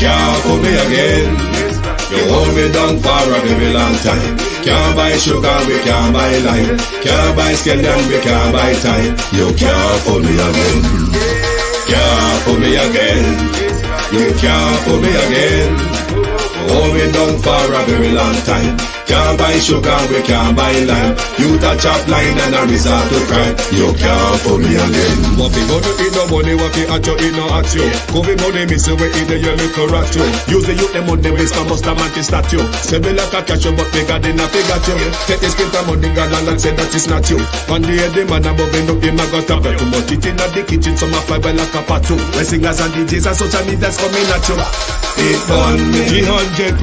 can't fool me again. You hold me down for a very long time. Can't buy sugar, we can't buy lime. Can't buy scallion, we can't buy time. You can't fool me again. Can't fool me again. You can't fool me again. Hold me down for a very long time. Can't buy sugar, we can't buy lime. You touch up line and a resort to crime. You can't fool me again. What people do eat no money, what people at you, eat no at you. Covid money, miss you, we eat the your little rat you. Use the youth, them money, waste my must have statue. Say me like a catch you, but bigger than a figure you. Take this print of money, God, and say that is not you. One day, the man above him, look him, I got a bed. Too much eat in the kitchen, some fly by like a patu. When singers and DJs and social media's coming at you. It burn me, 300%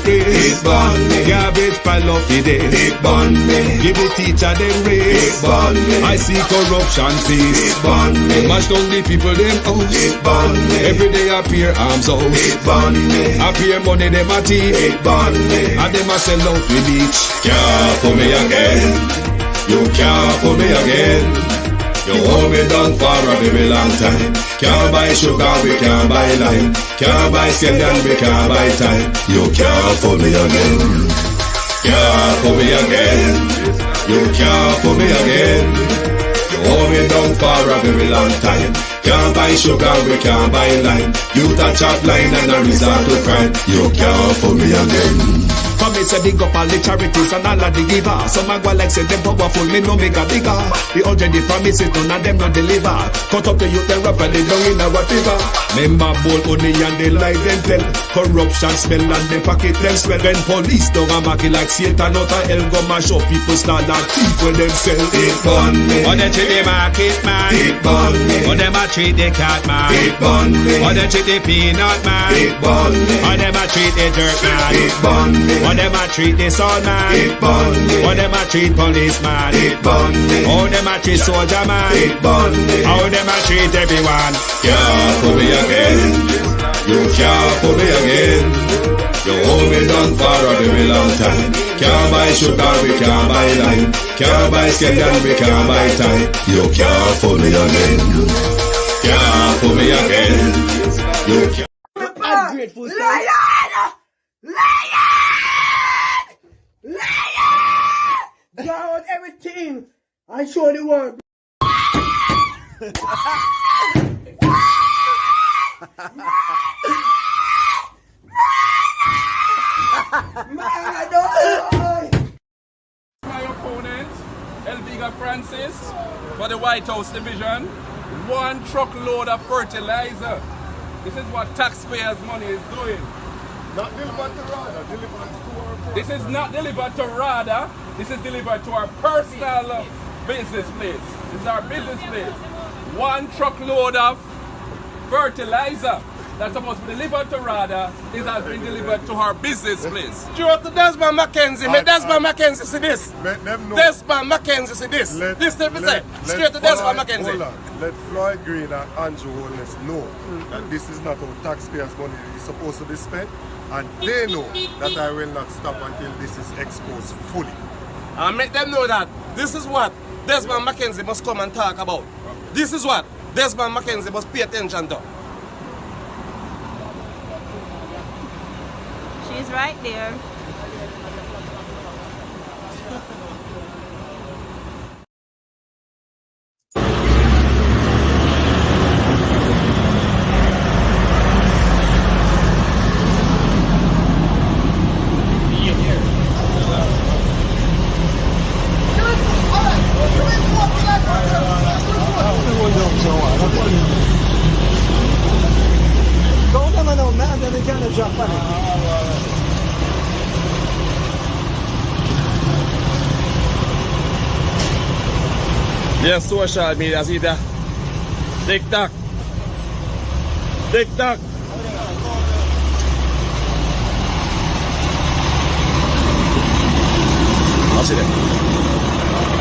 free. it burn me, Garbage pile of the day. it burn me, Give the teacher them it raise. burn me, I see corruption cease. it burn me, Mash down the people them house. it burn me, Every day appear arms out. it burn me, Appear money them a thief. it burn me. And them a sell out with each. Can't fool me again. You can't fool me again. You hold me down for a very long time. Can't buy sugar, we can't buy lime. Can't buy scallion, we can't buy time. You can't fool me again. Can't fool me again. You can't fool me again. You hold me down for a very long time. Can't buy sugar, we can't buy lime. You touch up line and a resort to crime. You can't fool me again. Come me say big up all the charities and all of the givers. Some a go like say them powerful, me no make a bigger. The 100 the promises, none of them not deliver. Cut up the youth, they rap and they down in a whatever. Member bowl only and they lie them tell. Corruption smell and they pocket them swell. When police don't a market like Satan out of hell, go mash up people start and thief when them sell. It burn me, Or they treat the market man. it burn me, Or them a treat the cat man. it burn me, Or they treat the peanut man. it burn me, Or them a treat the dirt man. it burn me, Or them a treat the soul man. it burn me, Or them a treat policeman. it burn me, How them a treat soldier man. it burn me. How them a treat everyone. Can't fool me again. You can't fool me again. You hold me down for a very long time. Can't buy sugar, we can't buy lime. Can't buy scallion, we can't buy time. You can't fool me again. Can't fool me again. You can't. Ungrateful son. Lion! Lion! Lion! Draw out everything and show the world. My opponent, Elviga Francis, for the White House division, 1 truckload of fertilizer. This is what taxpayers' money is doing. Not delivered to Rada, delivered to our. This is not delivered to Rada, this is delivered to our personal business place. This is our business place. 1 truckload of fertilizer that's supposed to be delivered to Rada is has been delivered to our business place. Straight to Desmond McKenzie. Make Desmond McKenzie see this. Let them know. Desmond McKenzie see this. This thing we say. Straight to Desmond McKenzie. Hold on. Let Floyd Green and Andrew Holness know that this is not how taxpayers' money is supposed to be spent. And they know that I will not stop until this is exposed fully. And make them know that this is what Desmond McKenzie must come and talk about. This is what Desmond McKenzie must pay attention to. She's right there. Yes, social media, see that? TikTok. TikTok. I'll see that.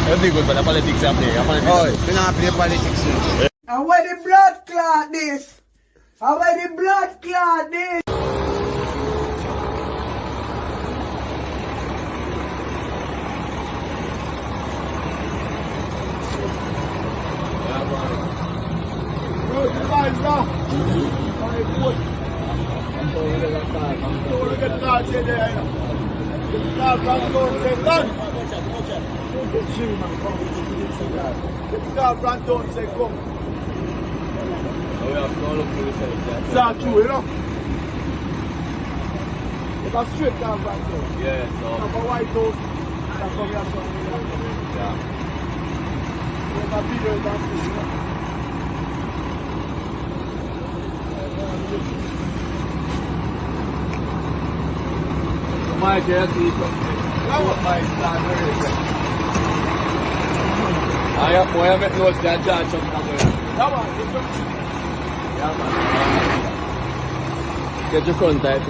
Everything good, but the politics are play. And where the blood clot this? And where the blood clot this? My JLP. I have met notes that judge of yeah, man. Get your front tight.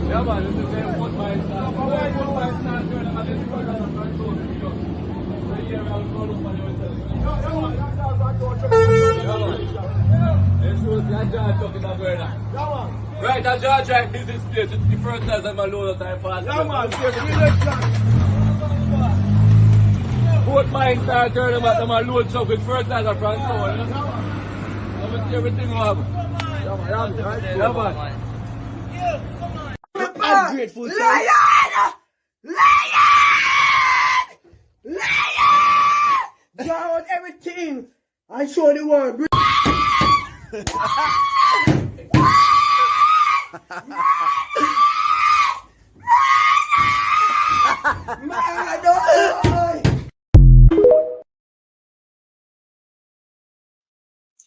Yeah, man, this is the what my right, that's George right business place. It's the first time I'm alone that I pass. Both mine start turning about them alone truck with fertilizer front door. Everything will happen. Yeah, man. I'm grateful, sir. Lion! Draw out everything and show the world.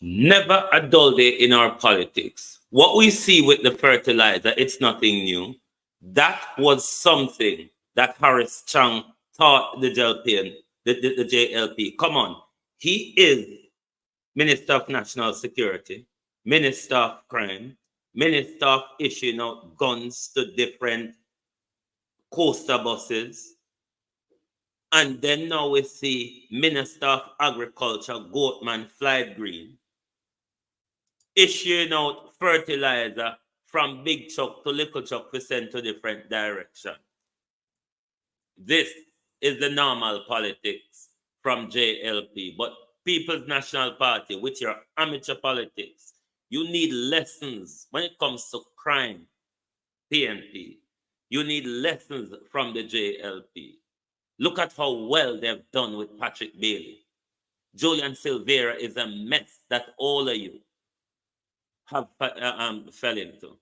Never a dull day in our politics. What we see with the fertilizer, it's nothing new. That was something that Harris Chang taught the JLP. The JLP. Come on. He is Minister of National Security, Minister of Crime, Minister of issuing out guns to different coaster buses. And then now we see Minister of Agriculture, Goatman, Flight Green, issuing out fertilizer from big truck to little truck to send to different direction. This is the normal politics from JLP. But People's National Party, with your amateur politics, you need lessons when it comes to crime, PNP. You need lessons from the JLP. Look at how well they've done with Patrick Bailey. Julian Silvera is a mess that all of you have fell into.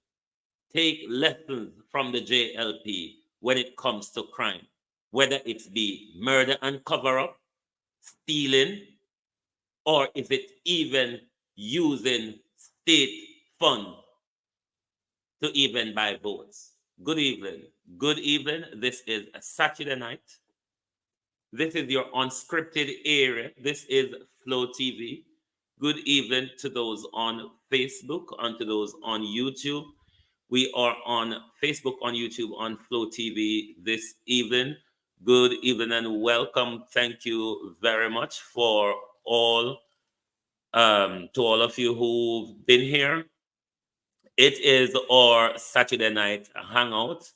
Take lessons from the JLP when it comes to crime, whether it's be murder and cover-up, stealing, or is it even using state funds to even buy votes. Good evening. Good evening. This is a Saturday night. This is your unscripted area. This is Flow TV. Good evening to those on Facebook and to those on YouTube. We are on Facebook, on YouTube, on Flow TV this evening. Good evening and welcome. Thank you very much for all, to all of you who've been here. It is our Saturday night hangout,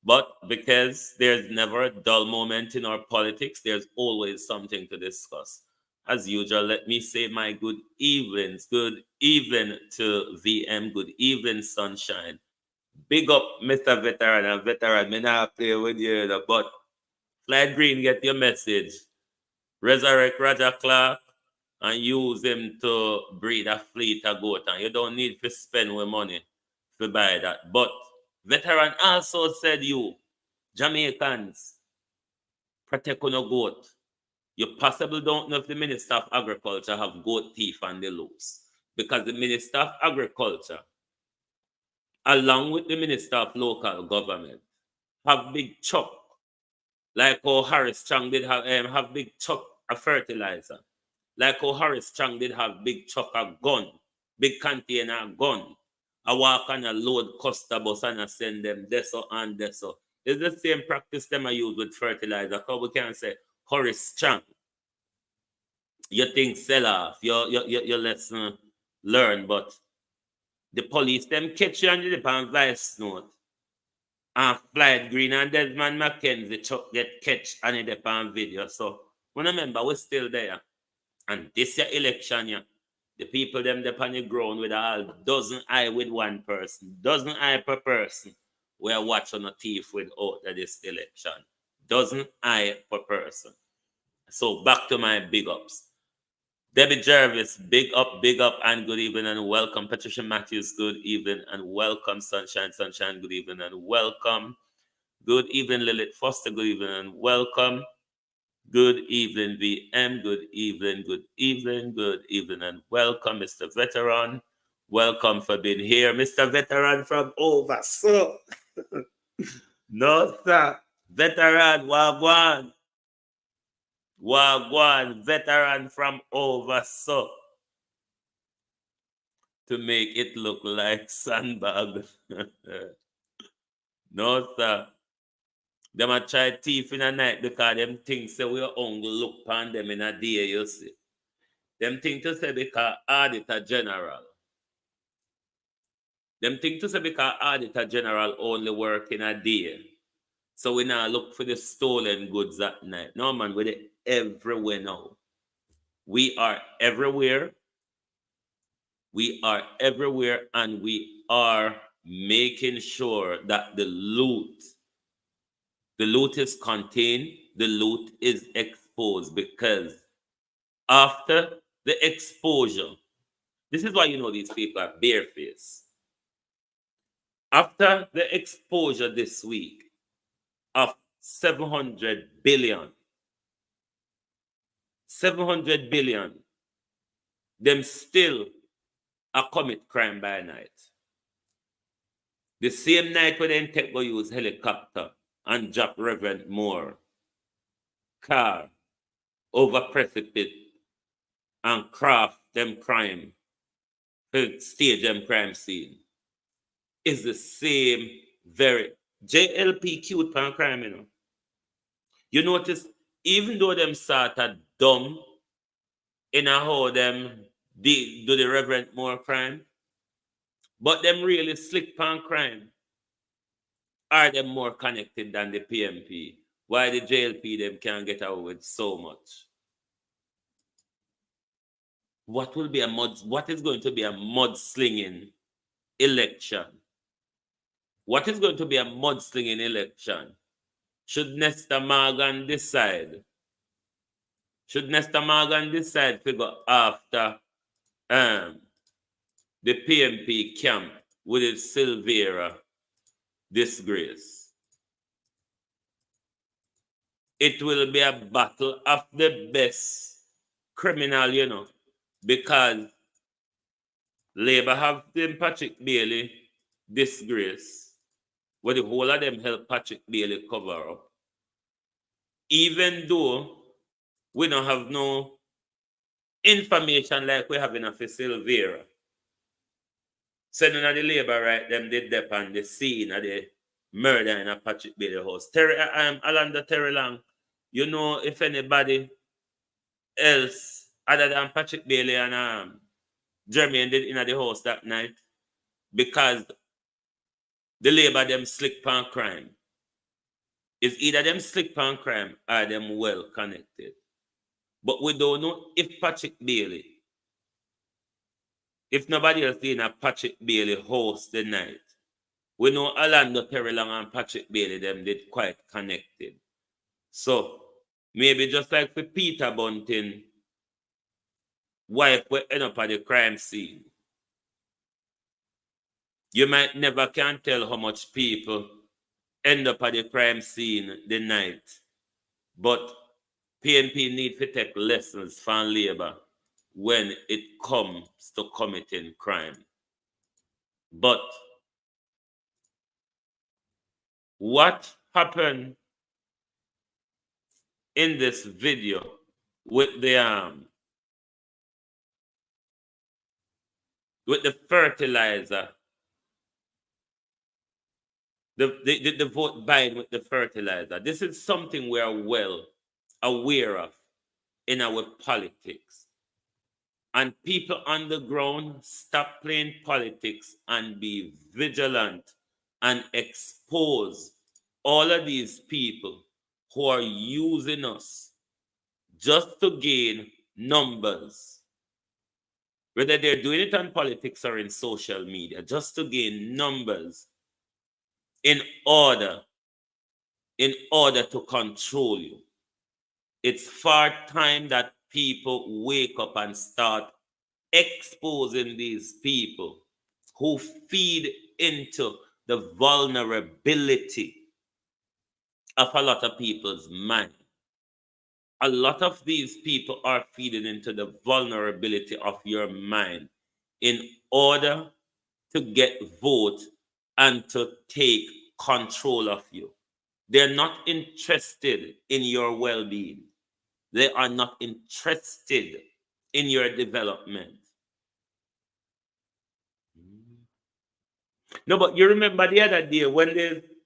but because there's never a dull moment in our politics, there's always something to discuss. As usual, let me say my good evenings. Good evening to VM. Good evening, Sunshine. Big up, Mr. Veteran. And Veteran, may not play with you, but Flight Green, get your message. Resurrect Roger Clark and use him to breed a fleet of goat. And you don't need to spend with money to buy that. But Veteran also said you, Jamaicans, protect on a goat. You possibly don't know if the Minister of Agriculture have goat teeth on the loose. Because the Minister of Agriculture, along with the Minister of Local Government, have big chuck, like how Harris Chang did have big chuck of fertilizer. Like how Horace Chang did have big truck a gun, big container gun. I walk and a load Costa bus and I send them deso and deso. It's the same practice them I use with fertilizer. How we can say Horace Chang. You think sell off, your lesson learn, but the police them catch you on the pan vice note. And Flight Green and Desmond Mackenzie truck get catch and it on video. So when remember we're still there. And this year election, yeah, the people them on the ground with all dozen eye with one person, dozen eye per person. We're watching a thief with out of this election. Dozen eye per person. So back to my big ups. Debbie Jervis, big up, and good evening and welcome. Patricia Matthews, good evening and welcome. Sunshine, good evening and welcome. Good evening, Lilith Foster, good evening and welcome. Good evening, VM, good evening, and welcome, Mr. Veteran. Welcome for being here, Mr. Veteran from over. So, no, sir. Veteran, Wagwan. Wagwan, veteran from over. So, to make it look like sandbag. No, sir. Them a try thief in a night because them think say we only look upon them in a day, you see. Them think to say because Auditor General. Them think to say because Auditor General only work in a day. So we now look for the stolen goods at night. No, man, we're everywhere now. We are everywhere. We are everywhere and we are making sure that the loot is contained, the loot is exposed, because after the exposure, this is why you know these people are barefaced. After the exposure this week of 700 billion, them still commit crime by night. The same night when they take go use helicopter and drop Reverend Moore car over precipice and craft them crime, stage them crime scene, is the same very JLP cute pan crime, you know. You notice, even though them sort of dumb in how them do the Reverend Moore crime, but them really slick pan crime. Are them more connected than the PMP? Why the JLP them can't get away with so much? What is going to be a mudslinging election? What is going to be a mudslinging election? Should Nesta Morgan decide? Should Nesta Morgan decide to go after the PMP camp with its Silvera disgrace? It will be a battle of the best criminal, you know, because Labour have them Patrick Bailey disgrace, where the whole of them help Patrick Bailey cover up. Even though we don't have no information like we have in a Silvera. So none of the Labour right them did dep on the scene of the murder in a Patrick Bailey house. Alanda Terry Long, you know if anybody else other than Patrick Bailey and Jermaine did in the house that night, because the Labour them slick pan crime. It's either them slick pan crime or them well connected. But we don't know if Patrick Bailey, if nobody else in a Patrick Bailey host the night, we know Orlando Terry Long and Patrick Bailey them did quite connected. So maybe just like for Peter Bunting, wife will end up at the crime scene. You might never can tell how much people end up at the crime scene the night. But PNP need to take lessons from Labour when it comes to committing crime. But what happened in this video with the with the fertilizer, the vote buying with the fertilizer. This is something we are well aware of in our politics. And people on the ground, stop playing politics and be vigilant and expose all of these people who are using us just to gain numbers. Whether they're doing it on politics or in social media, just to gain numbers in order to control you. It's far time that people wake up and start exposing these people who feed into the vulnerability of a lot of people's mind. A lot of these people are feeding into the vulnerability of your mind in order to get vote and to take control of you. They're not interested in your well-being. They are not interested in your development. No, but you remember the other day when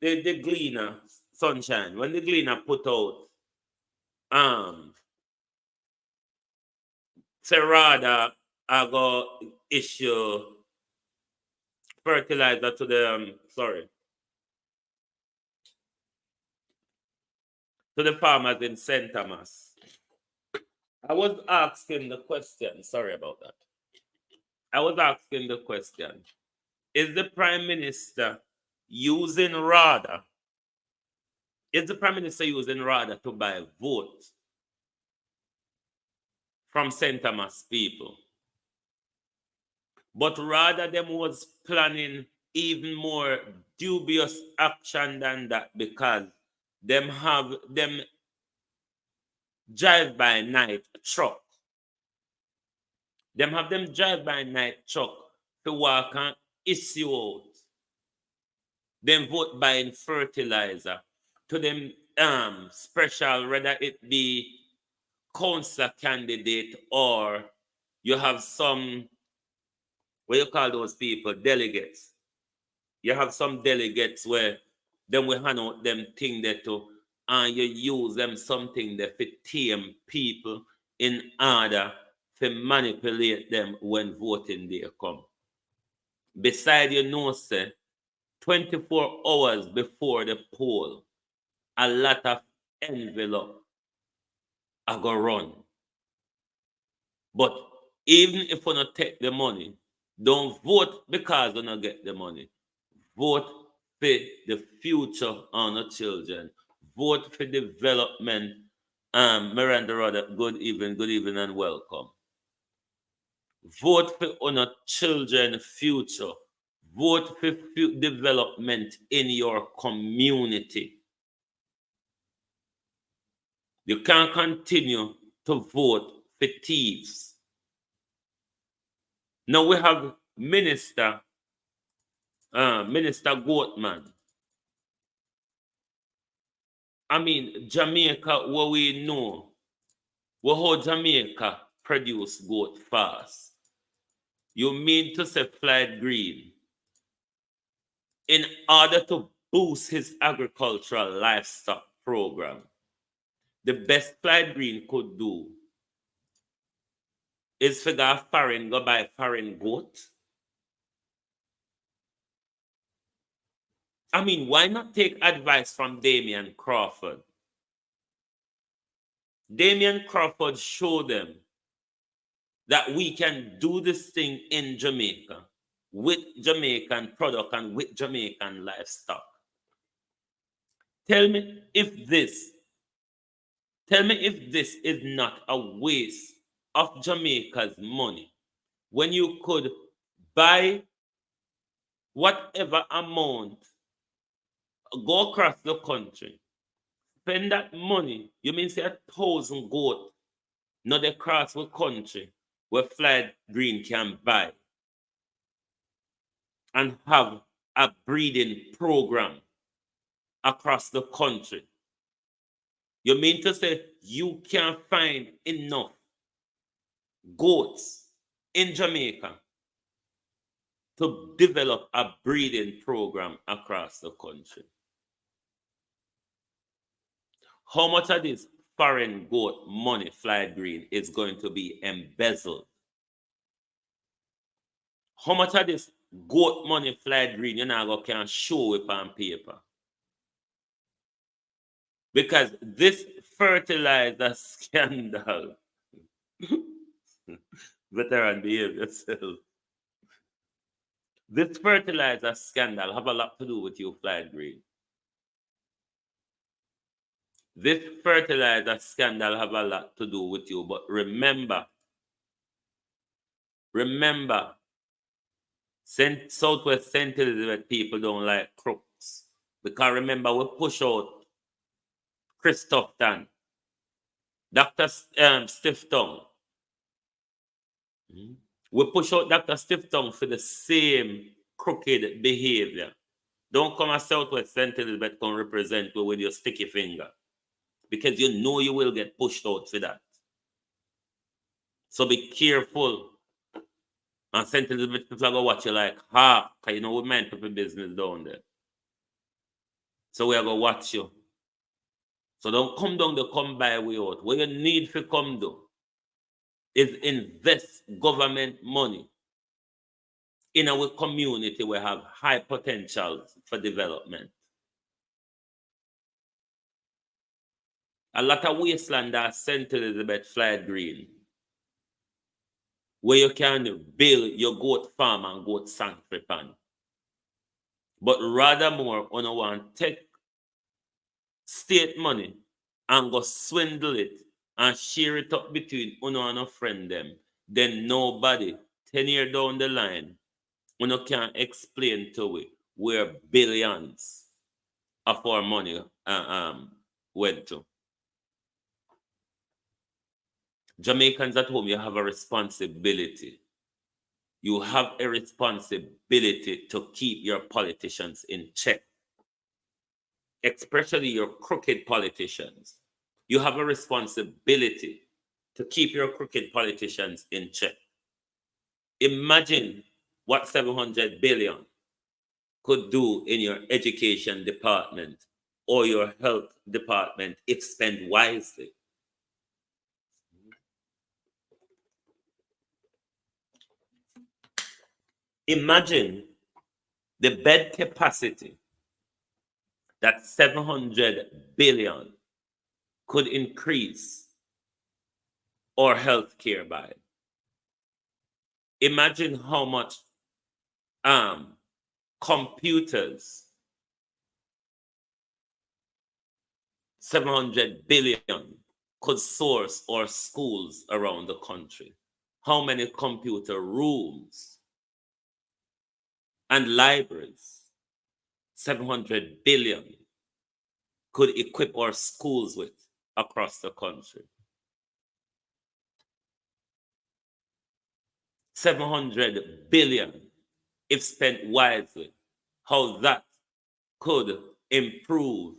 the Gleaner, Sunshine, when the Gleaner put out Serrada, I go issue fertilizer to the to the farmers in St. Thomas. I was asking the question, sorry about that. I was asking the question, is the Prime Minister using RADA? Is the Prime Minister using RADA to buy votes from St. Thomas people? But rather them was planning even more dubious action than that, because them have them drive-by-night truck. Them have them drive-by-night truck to walk and issue out them vote buying fertilizer to them special, whether it be council candidate or you have some, what you call those people, delegates. You have some delegates where then we hand out them thing there to, and you use them something there to tame people in order to manipulate them when voting day come. Beside you know, say, 24 hours before the poll, a lot of envelope are going to run. But even if you don't take the money, don't vote because you don't get the money. Vote for the future of our children. Vote for development. Miranda Rudder, good evening and welcome. Vote for our children's future. Vote for development in your community. You can't continue to vote for thieves. Now we have Minister Goatman. I mean, Jamaica, what we know, how Jamaica produce goat fast. You mean to say Floyd Green, in order to boost his agricultural livestock program, the best Floyd Green could do is figure foreign, go buy foreign goat. I mean, why not take advice from Damian Crawford? Damian Crawford showed them that we can do this thing in Jamaica with Jamaican product and with Jamaican livestock. Tell me if this is not a waste of Jamaica's money when you could buy whatever amount, go across the country, spend that money. You mean say 1,000 goat, not across the country where Floyd Green can buy and have a breeding program across the country. You mean to say you can't find enough goats in Jamaica to develop a breeding program across the country. How much of this foreign goat money, Flight Green, is going to be embezzled? How much of this goat money, Flight Green, you now can show it on paper? Because this fertilizer scandal, veteran, behave yourself. This fertilizer scandal have a lot to do with you, Flight Green. This fertilizer scandal have a lot to do with you, but remember, Southwest St. Elizabeth people don't like crooks. Because remember, we push out Christoph Dr. Stiftung. We push out Dr. Stiftung for the same crooked behavior. Don't come at Southwest St. Elizabeth come represent you with your sticky finger. Because you know you will get pushed out for that. So be careful. And St. Elizabeth people are going to watch you like, because you know we meant to be business down there. So we are going to watch you. So don't come down to come by way out. What you need to come do is invest government money in our community where have high potential for development. A lot of wasteland are St. Elizabeth, Flight Green, where you can build your goat farm and goat sanctuary pan. But rather more, on want to take state money and go swindle it and share it up between uno and a friend them, then nobody 10 years down the line, uno can explain to we where billions of our money went to. Jamaicans at home, you have a responsibility. You have a responsibility to keep your politicians in check, especially your crooked politicians. You have a responsibility to keep your crooked politicians in check. Imagine what 700 billion could do in your education department or your health department if spent wisely. Imagine the bed capacity that 700 billion could increase our health care by. Imagine how much computers 700 billion could source our schools around the country. How many computer rooms and libraries 700 billion could equip our schools with across the country. 700 billion, if spent wisely, how that could improve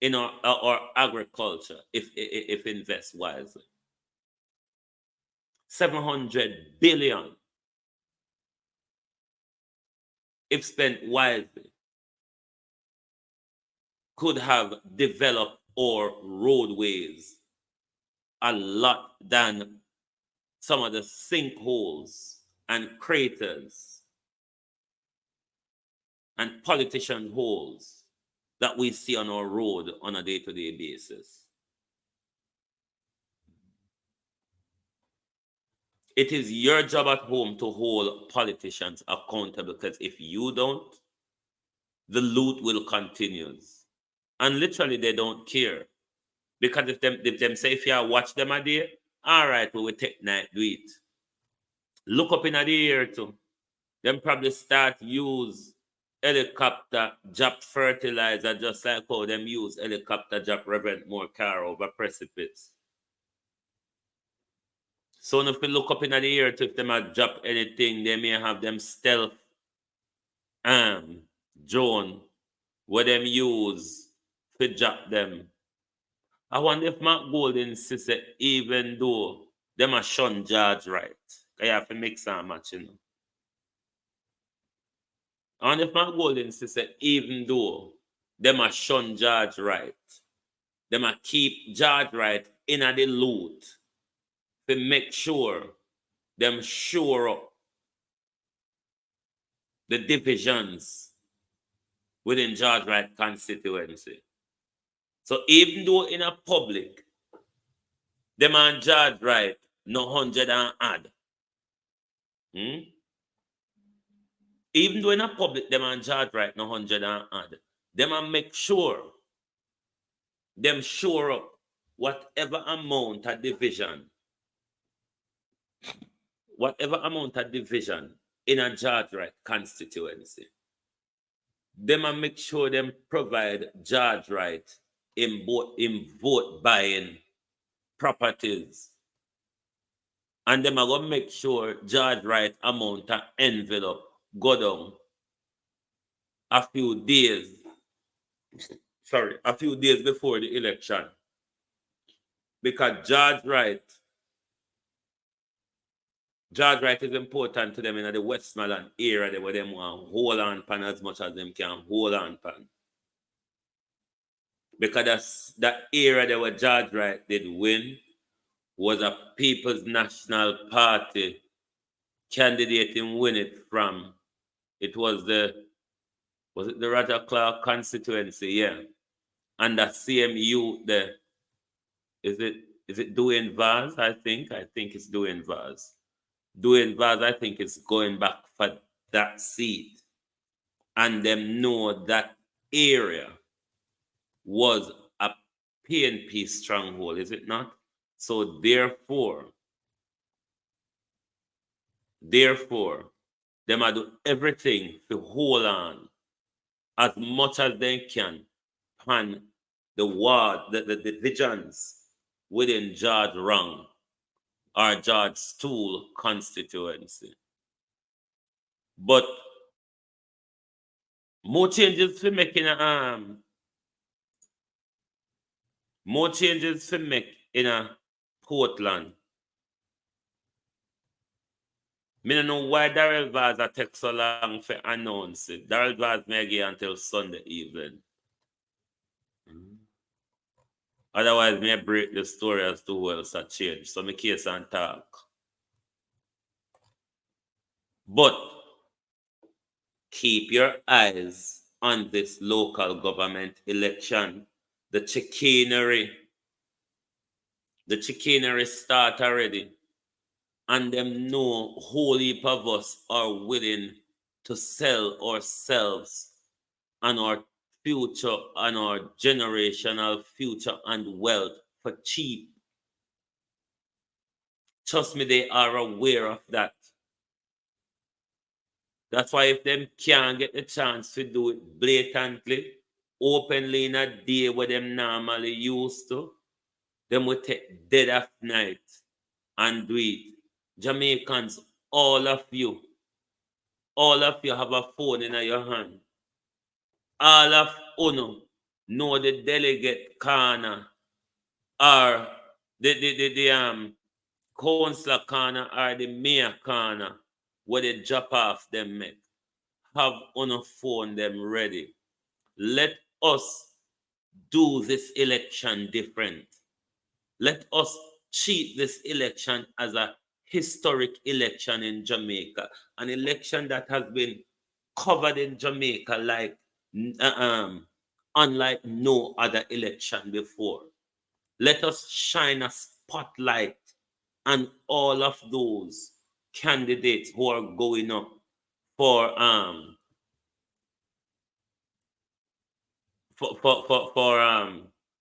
in our agriculture if invest wisely. 700 billion, if spent wisely, could have developed our roadways a lot than some of the sinkholes and craters and politician holes that we see on our road on a day-to-day basis. It is your job at home to hold politicians accountable, because if you don't, the loot will continue. And literally, they don't care. Because if them say, if you watch them a day, all right, we will take night, do it. Look up in the air too. Them probably start use helicopter drop fertilizer, just like how them use helicopter drop prevent more car over precipice. So if you look up in the air too, if them drop anything, they may have them stealth drone where them use to drop them. I wonder if Mark Golden says even though them a shun George right, you have to mix and match, you know. And if my goal is to say, even though them a shun George Wright, them a keep George Wright in a the loot to make sure them shore up the divisions within George Wright constituency. So even though in a public, them and George Wright no 100 and add. Even though in a public, them and George Wright no 100 and add. Them and make sure them shore up whatever amount of division in a George Wright constituency. Them and make sure them provide George Wright in vote buying properties. And them are going to make sure George Wright amount of envelope go down a few days before the election. Because George Wright is important to them in the Westmoreland area where them want hold on pan as much as them can hold on pan. Because that's that area there where George Wright did win was a People's National Party candidate and win it from. It was the Roger Clark constituency, yeah. And that CMU there. Is it Dwayne Vaz? I think it's Dwayne Vaz. Dwayne Vaz, I think, is going back for that seat. And them know that area was a PNP stronghold, is it not? So therefore, them are do everything to hold on as much as they can on the ward, the divisions within George Rung or George Stool constituency. But more changes for making in a Portland. I don't know why Darrell Vaz take so long for announce it. Darrell Vaz may get until Sunday evening. Otherwise, may break the story as to who else had changed. So, me case and talk. But keep your eyes on this local government election. The chicanery start already. And them know whole heap of us are willing to sell ourselves and our future and our generational future and wealth for cheap. Trust me, they are aware of that. That's why if them can't get the chance to do it blatantly, openly in a day where them normally used to, them will take dead of night and do it. Jamaicans, all of you have a phone in your hand. All of you know the delegate corner or the councillor corner or the mayor corner where they drop off them make. Have phone them ready. Let us do this election different. Let us treat this election as a historic election in Jamaica, an election that has been covered in Jamaica like unlike no other election before. Let us shine a spotlight on all of those candidates who are going up for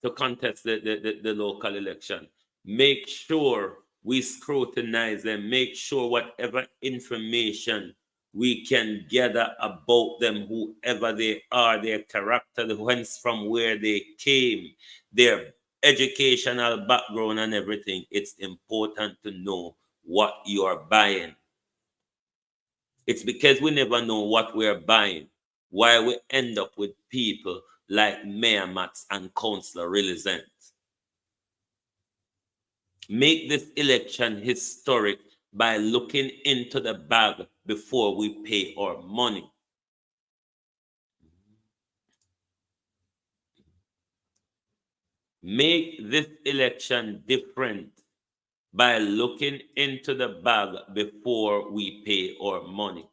to contest the local election. Make sure we scrutinize them, make sure whatever information we can gather about them, whoever they are, their character, whence from where they came, their educational background and everything, it's important to know what you are buying. It's because we never know what we're buying why we end up with people like Mayor Max and Councillor Relizant. Make this election historic by looking into the bag before we pay our money. make this election different by looking into the bag before we pay our money.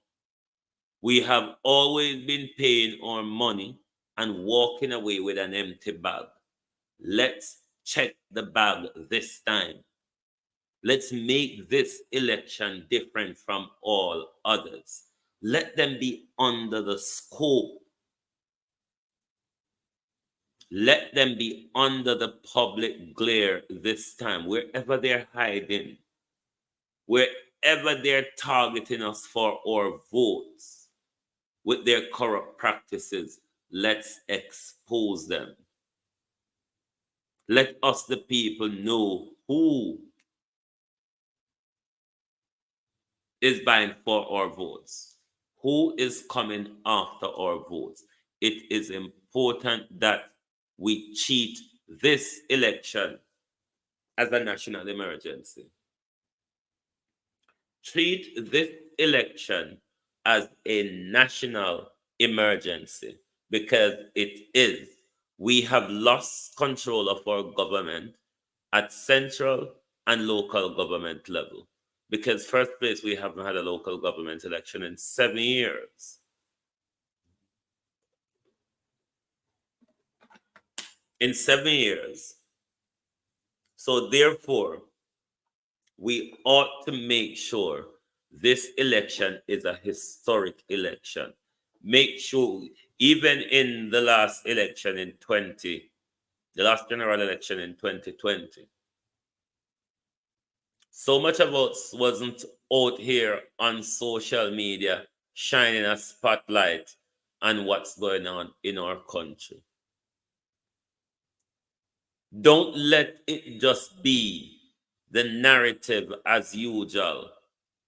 We have always been paying our money and walking away with an empty bag. Let's check the bag this time. Let's make this election different from all others. Let them be under the scope. Let them be under the public glare this time, wherever they're hiding, wherever they're targeting us for our votes with their corrupt practices. Let's expose them. Let us, the people, know who is buying for our votes, who is coming after our votes. It is important that we treat this election as a national emergency. Treat this election as a national emergency, because it is. We have lost control of our government at central and local government level. Because first place, we haven't had a local government election in 7 years. In 7 years. So therefore, we ought to make sure this election is a historic election. Make sure, even in the last election in the last general election in 2020, so much of us wasn't out here on social media shining a spotlight on what's going on in our country. Don't let it just be the narrative as usual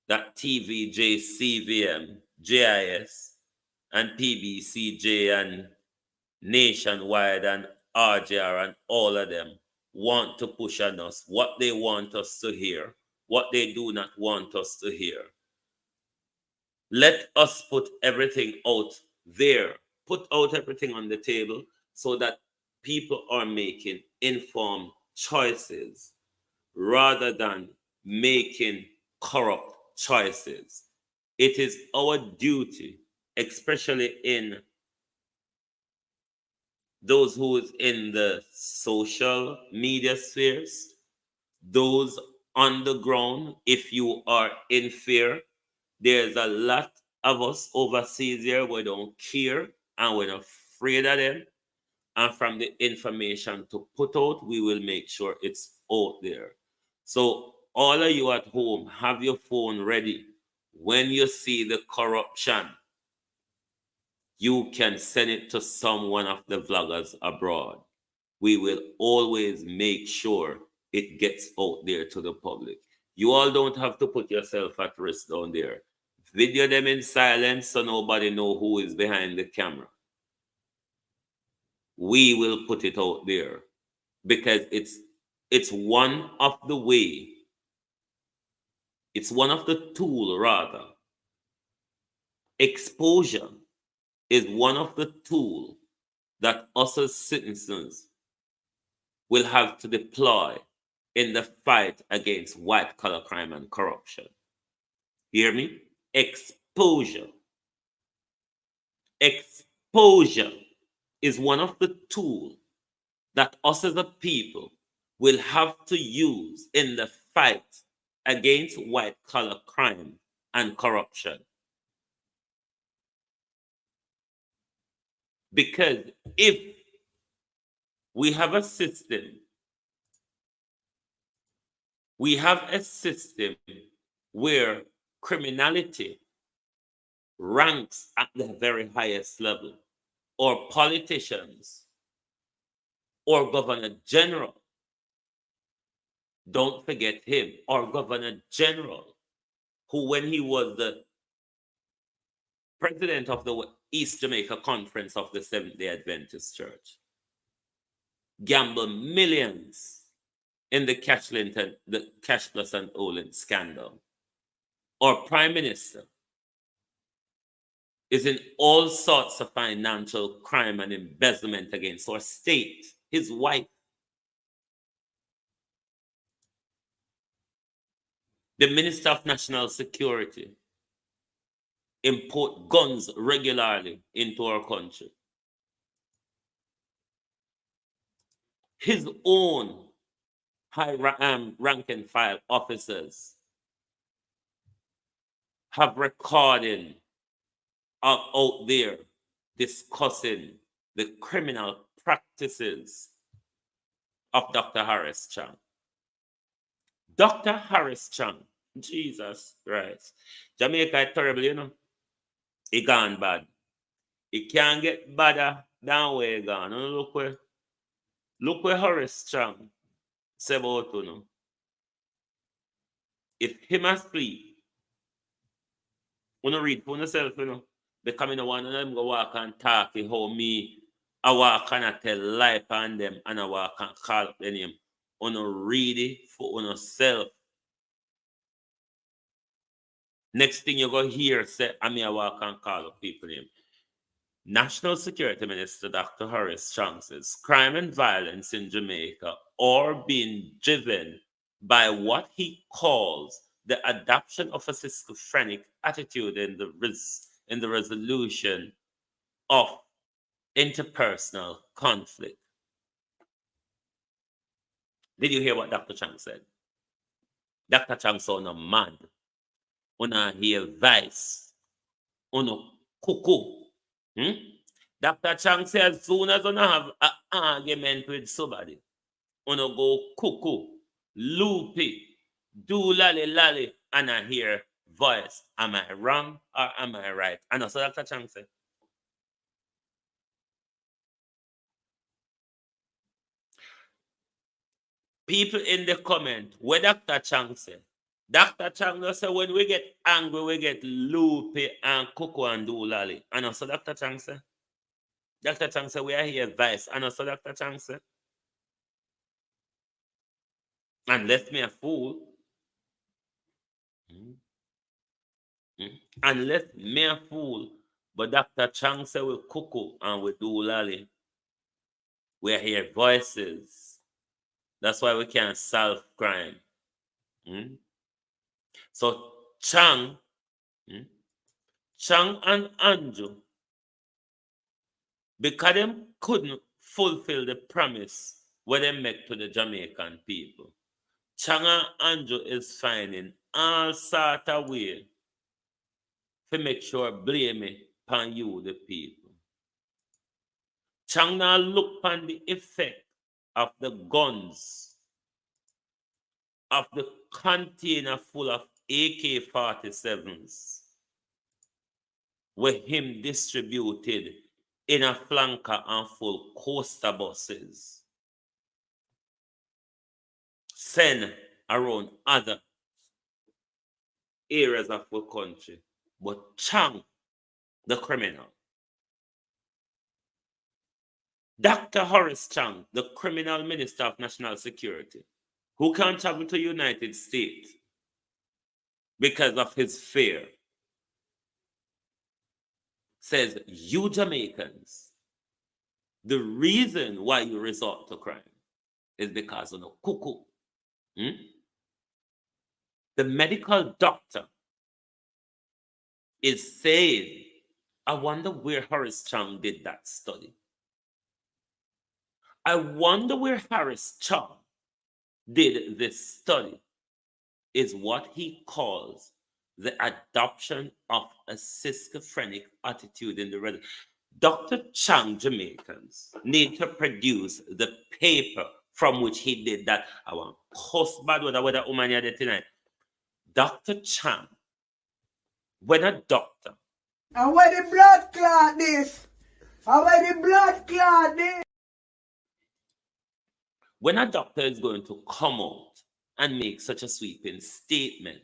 that TVJ, CVM, JIS, and PBCJ, and Nationwide, and RJR, and all of them want to push on us, what they want us to hear, what they do not want us to hear. Let us put everything out there, put out everything on the table, so that people are making informed choices rather than making corrupt choices. It is our duty, especially in those who is in the social media spheres, those on the ground. If you are in fear, there's a lot of us overseas here. We don't care and we're not afraid of them. And from the information to put out, we will make sure it's out there. So all of you at home, have your phone ready. When you see the corruption, you can send it to someone of the vloggers abroad. We will always make sure it gets out there to the public. You all don't have to put yourself at risk down there. Video them in silence so nobody know who is behind the camera. We will put it out there because it's one of the way, it's one of the tool rather. Exposure is one of the tools that us as citizens will have to deploy in the fight against white-collar crime and corruption. Hear me? Exposure. Exposure is one of the tools that us as a people will have to use in the fight against white-collar crime and corruption. Because if we have a system, where criminality ranks at the very highest level, or politicians, or Governor General, don't forget him, or Governor General, who when he was the president of the East Jamaica Conference of the Seventh-day Adventist Church, gambled millions in the Cash Plus and Olin scandal. Our Prime Minister is in all sorts of financial crime and embezzlement against our state. His wife The Minister of National Security import guns regularly into our country. His own high rank and file officers have recording out there discussing the criminal practices of Dr. Harris Chang. Dr. Harris Chang, Jesus Christ. Jamaica is terrible, you know. It gone bad. It can't get badder than where it gone. Look where Harris Chang say about you know. If him asleep, when you read for yourself, you know, becoming the one of them go walk and talk how me I walk and I tell life on them and I walk and call up the name. On read it for yourself. Next thing you go hear say I mean I walk and call up people name. National Security Minister Dr. Harris Chang says crime and violence in Jamaica are being driven by what he calls the adoption of a schizophrenic attitude in the resolution of interpersonal conflict. Did you hear what Dr. Chang said? Dr. Chang sound mad. Una hear vice. Una cuckoo. Dr. Chang says as soon as you have an argument with somebody, you go cuckoo, loopy, do lally, and I hear voice. Am I wrong or am I right? And also Dr. Chang said. People in the comment, what Dr. Chang said. Dr. Chang just say when we get angry, we get loopy and cuckoo and do lally. And also Dr. Chang said. Dr. Chang said, we are here advice. And also Dr. Chang said, unless me a fool, unless me a fool, but Dr. Chang said we cuckoo and we do lolly. We are here voices. That's why we can't solve crime. So Chang and Andrew, because they couldn't fulfill the promise what they make to the Jamaican people, Chang and Andrew is finding all sort of way to make sure blame it upon you, the people. Chang now look upon the effect of the guns, of the container full of AK-47s, with him distributed in a flanker and full coaster buses, sent around other areas of the country. But Chang, the criminal, Dr. Horace Chang, the criminal minister of national security, who can't travel to the United States because of his fear, says, you Jamaicans, the reason why you resort to crime is because of the cuckoo. The medical doctor is saying, I wonder where Horace Chang did that study. I wonder where Horace Chang did this study, is what he calls the adoption of a schizophrenic attitude in the red. Dr. Chang Jamaicans need to produce the paper from which he did that. I want cuss bad with that woman here tonight. Dr. Chang, when a doctor. And where the blood clot this? And where the blood clot this? When a doctor is going to come out and make such a sweeping statement,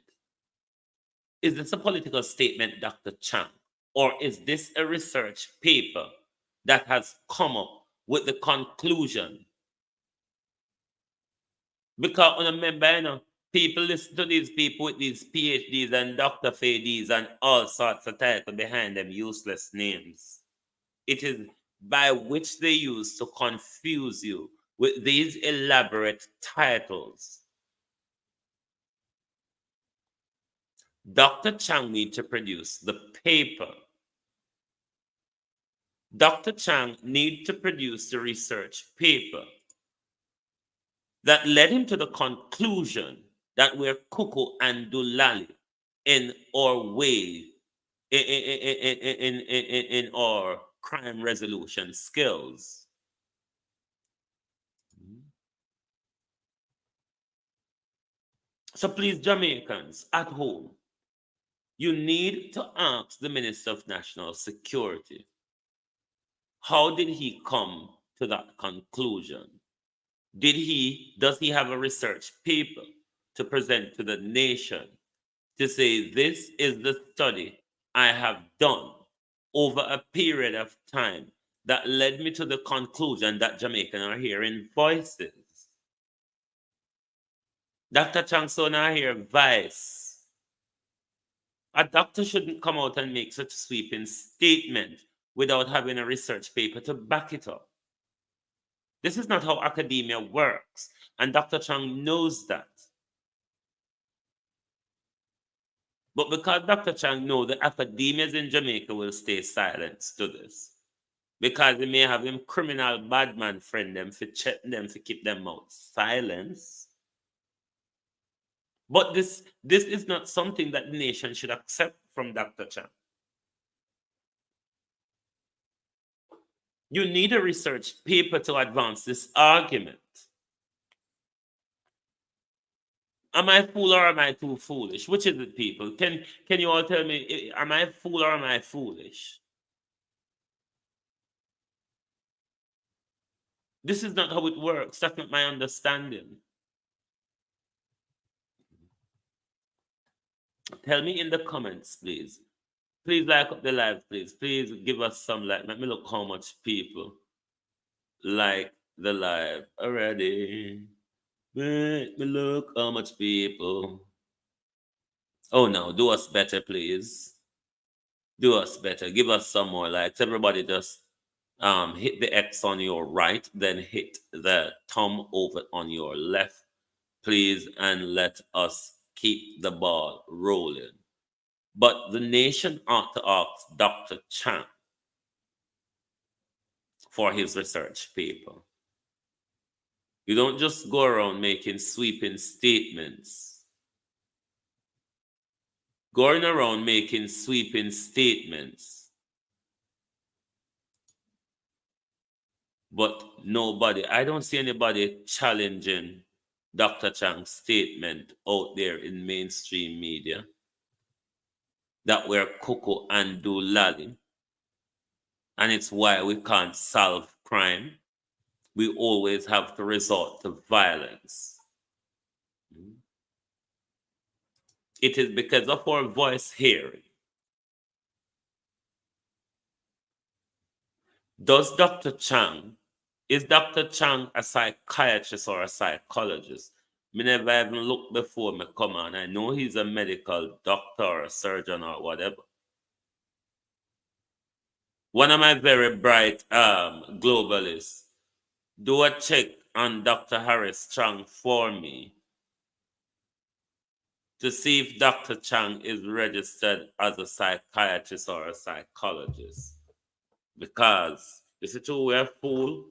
is this a political statement, Dr. Chang? Or is this a research paper that has come up with the conclusion? Because remember, you know, people listen to these people with these PhDs and Dr. PhDs and all sorts of titles behind them, useless names. It is by which they use to confuse you with these elaborate titles. Dr. Chang need to produce the paper. Dr. Chang need to produce the research paper that led him to the conclusion that we're cuckoo and dulali in our way, in our crime resolution skills. So please, Jamaicans at home, you need to ask the Minister of National Security, how did he come to that conclusion? Does he have a research paper to present to the nation to say this is the study I have done over a period of time that led me to the conclusion that Jamaicans are hearing voices? Dr. Changson are here vice. A doctor shouldn't come out and make such a sweeping statement without having a research paper to back it up. This is not how academia works, and Dr. Chang knows that. But because Dr. Chang knows the academians in Jamaica will stay silent to this, because they may have him criminal badman friend them for check them to keep them out silence. But this is not something that the nation should accept from Dr. Chang. You need a research paper to advance this argument. Am I a fool or am I too foolish? Which is it, people? Can you all tell me, am I a fool or am I foolish? This is not how it works. That's not my understanding. Tell me in the comments, please. Please like up the live, please. Please give us some like. Let me look how much people like the live already. Let me look how much people. Oh no, do us better, please. Do us better. Give us some more likes. Everybody just hit the X on your right, then hit the thumb over on your left, please, and let us keep the ball rolling. But the nation ought to ask Dr. Chang for his research paper. You don't just go around making sweeping statements. Going around making sweeping statements. But nobody, I don't see anybody challenging Dr. Chang's statement out there in mainstream media that we're cuckoo and do lolly. And it's why we can't solve crime. We always have to resort to violence. It is because of our voice hearing. Is Dr. Chang a psychiatrist or a psychologist? Me never even looked before me come on. I know he's a medical doctor or a surgeon or whatever. One of my very bright globalists, do a check on Dr. Harris Chang for me to see if Dr. Chang is registered as a psychiatrist or a psychologist. Because, is it true we're a fool?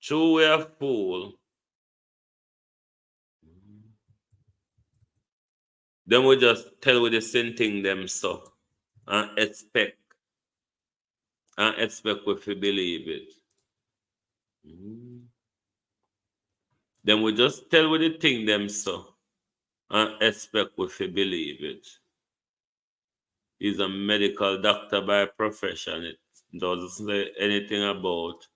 True we're a fool. Then we just tell we the same thing them so. And expect we to believe it. Then we just tell we the thing them so. And expect we to believe it. He's a medical doctor by profession. It doesn't say anything about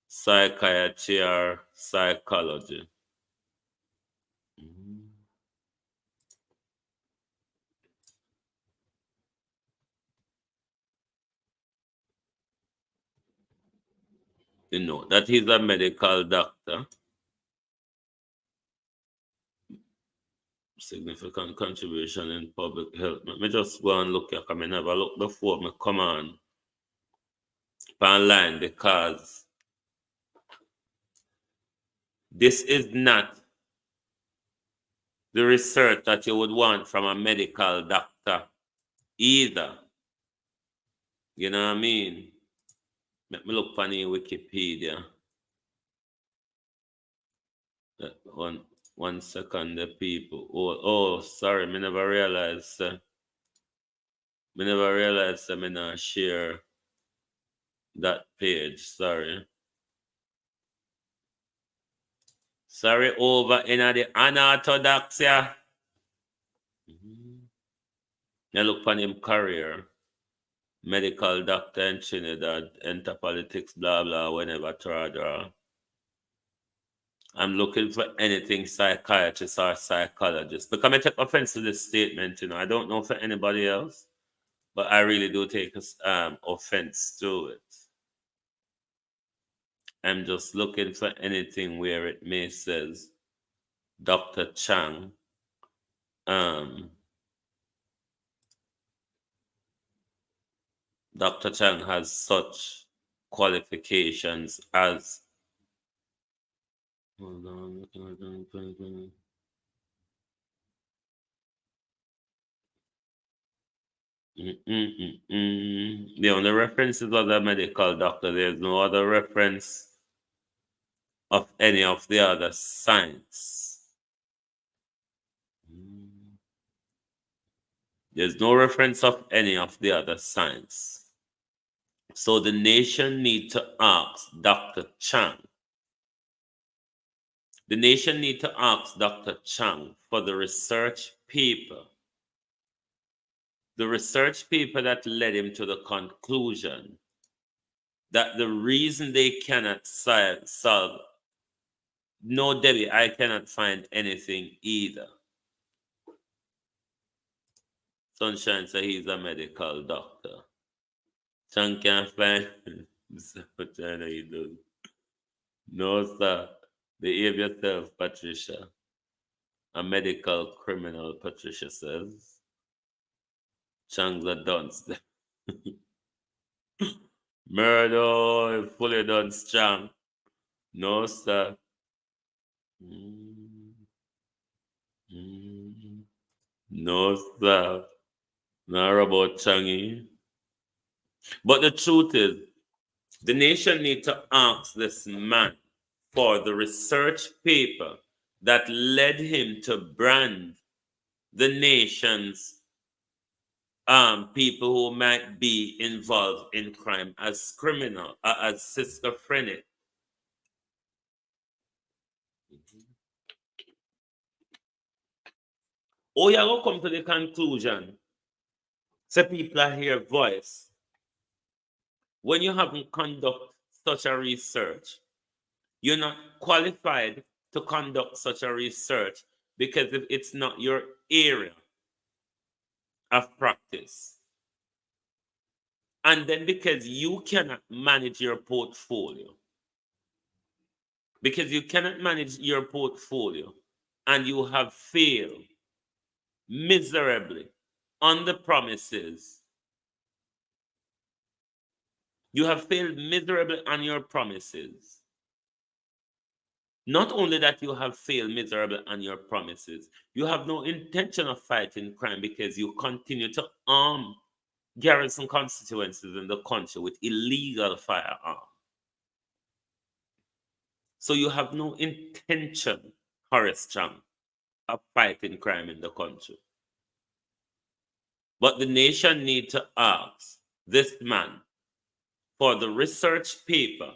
psychiatry or psychology. You know, that he's a medical doctor. Significant contribution in public health. Let me just go and look. I mean, never look before me come on online, because this is not the research that you would want from a medical doctor either. You know what I mean? Let me look on the Wikipedia. One second, the people. Oh, sorry, me never realized. Me never realized that me not share that page. Sorry. Sorry, over in the unorthodoxia. I look on him career. Medical doctor in Trinidad, enter politics, blah blah, whenever draw. I'm looking for anything psychiatrist or psychologist. Because I take offense to this statement, you know. I don't know for anybody else, but I really do take offense to it. I'm just looking for anything where it may says Dr. Chang Dr. Chang has such qualifications as hold on. The only reference is other medical doctor. There's no other reference of any of the other science. There's no reference of any of the other science. So the nation need to ask Dr. Chang. The nation need to ask Dr. Chang for the research paper. The research paper that led him to the conclusion that the reason they cannot solve, no, Debbie, I cannot find anything either. Sunshine said he's a medical doctor. Chang can't find what China he does. No, sir. Behave yourself, Patricia. A medical criminal, Patricia says. Chang's a dunce. Murder, fully dunce, Chang. No, sir. No, sir. Not about Changi. But the truth is, the nation needs to ask this man for the research paper that led him to brand the nation's people who might be involved in crime as criminal, as schizophrenic. Oh, you will come to the conclusion. So people are hear voice. When you haven't conducted such a research, you're not qualified to conduct such a research because if it's not your area of practice. And then because you cannot manage your portfolio, and you have failed miserably on the promises. You have failed miserably on your promises. Not only that you have failed miserably on your promises, you have no intention of fighting crime because you continue to arm garrison constituencies in the country with illegal firearms. So you have no intention, Horace Chang, of fighting crime in the country. But the nation needs to ask this man for the research paper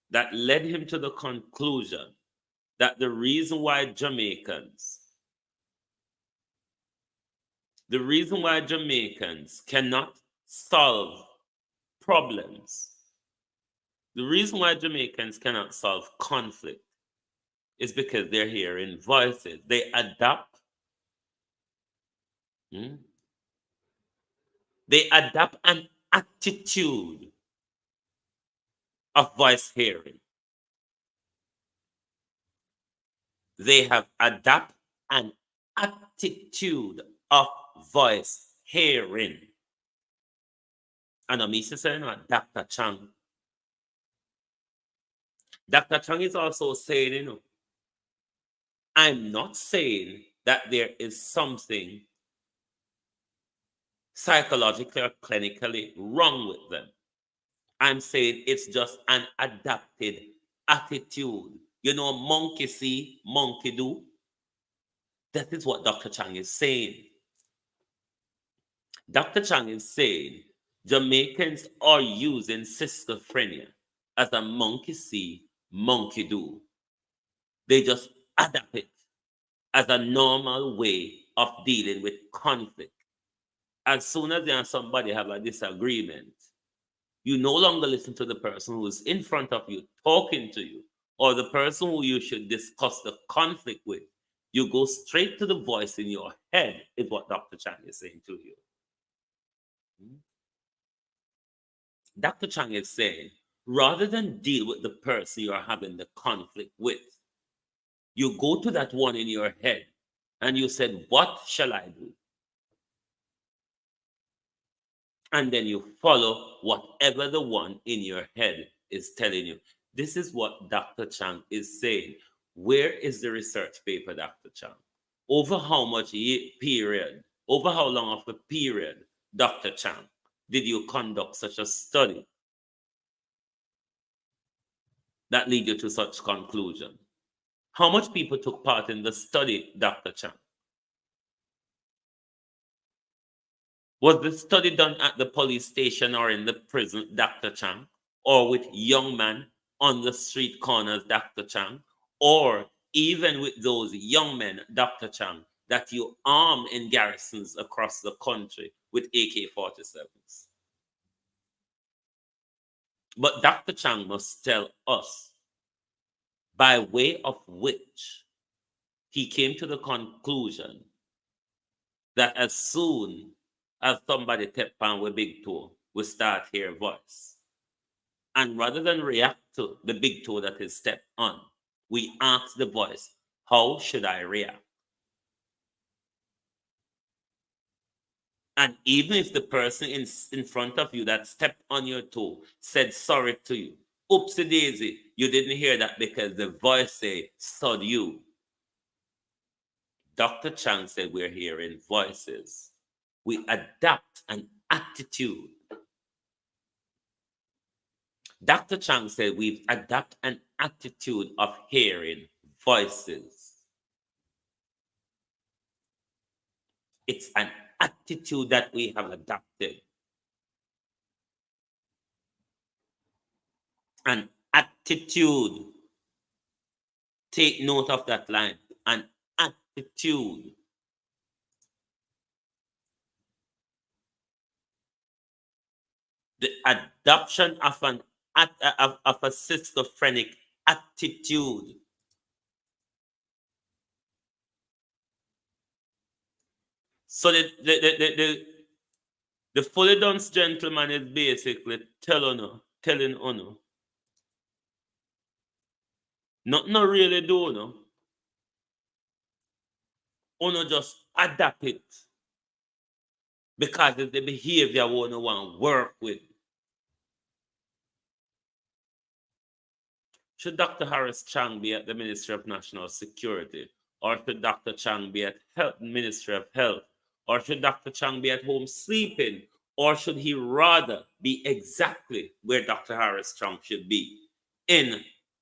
that led him to the conclusion that the reason why Jamaicans cannot solve problems, the reason why Jamaicans cannot solve conflict is because they're hearing voices. They adapt. They adapt an attitude of voice hearing. They have adapted an attitude of voice hearing. And I'm saying Dr. Chang. Dr. Chang is also saying, I'm not saying that there is something psychologically or clinically wrong with them. I'm saying it's just an adapted attitude. You know, monkey see, monkey do. That is what Dr. Chang is saying. Dr. Chang is saying Jamaicans are using schizophrenia as a monkey see, monkey do. They just adapt it as a normal way of dealing with conflict. As soon as you and somebody have a disagreement, you no longer listen to the person who is in front of you talking to you, or the person who you should discuss the conflict with. You go straight to the voice in your head, is what Dr. Chang is saying to you. Dr. Chang is saying, rather than deal with the person you are having the conflict with, you go to that one in your head and you said, what shall I do? And then you follow whatever the one in your head is telling you. This is what Dr. Chang is saying. Where is the research paper, Dr. Chang? Over how much period, over how long of a period, Dr. Chang, did you conduct such a study that lead you to such conclusion? How much people took part in the study, Dr. Chang? Was the study done at the police station or in the prison, Dr. Chang? Or with young men on the street corners, Dr. Chang? Or even with those young men, Dr. Chang, that you arm in garrisons across the country with AK-47s? But Dr. Chang must tell us by way of which he came to the conclusion that as soon as somebody step on with big toe, we start hear voice. And rather than react to the big toe that is stepped on, we ask the voice, how should I react? And even if the person in front of you that stepped on your toe said sorry to you, oopsie daisy, you didn't hear that because the voice say, sod you. Dr. Chang said we're hearing voices. We adapt an attitude. Dr. Chang said we adapt an attitude of hearing voices. It's an attitude that we have adapted. An attitude. Take note of that line. An attitude. The adoption of a schizophrenic attitude. So the fully done gentleman is basically telling Uno, not really do no. Uno just adapt it because it's the behavior Uno want to work with. Should Dr. Harris Chang be at the Ministry of National Security? Or should Dr. Chang be at Ministry of Health? Or should Dr. Chang be at home sleeping? Or should he rather be exactly where Dr. Harris Chang should be?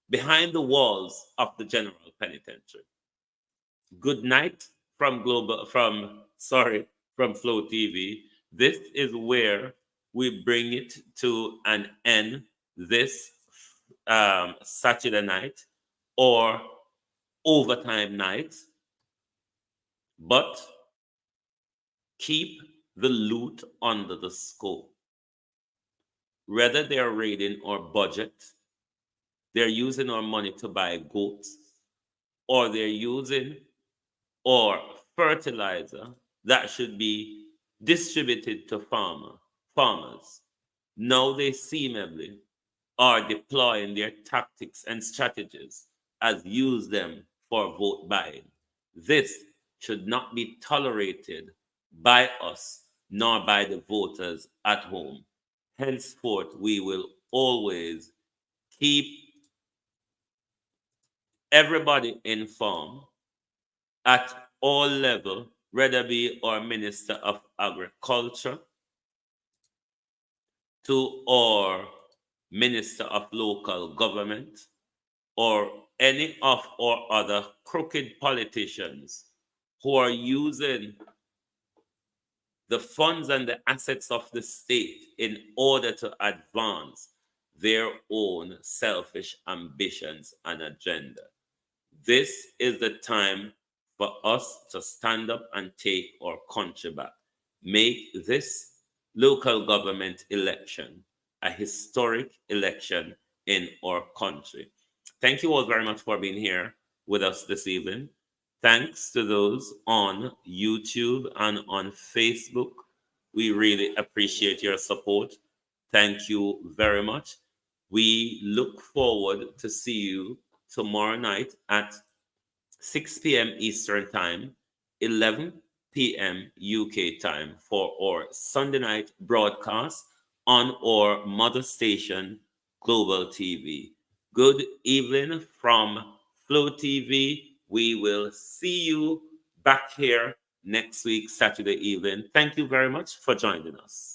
Behind the walls of the General Penitentiary. Good night from Flow TV. This is where we bring it to an end this Saturday night or overtime night, but keep the loot under the scope. Whether they're raiding our budget, they're using our money to buy goats, or they're using our fertilizer that should be distributed to farmers. Now they seemingly are deploying their tactics and strategies as use them for vote buying. This should not be tolerated by us nor by the voters at home. Henceforth, we will always keep everybody informed at all level, whether be our Minister of Agriculture to our Minister of Local Government, or any of our other crooked politicians who are using the funds and the assets of the state in order to advance their own selfish ambitions and agenda. This is the time for us to stand up and take our country back. Make this local government election a historic election in our country. Thank you all very much for being here with us this evening. Thanks to those on YouTube and on Facebook. We really appreciate your support. Thank you very much. We look forward to see you tomorrow night at 6 p.m. Eastern Time, 11 p.m. UK time for our Sunday night broadcast on our mother station, Global TV. Good evening from Flow TV. We will see you back here next week, Saturday evening. Thank you very much for joining us.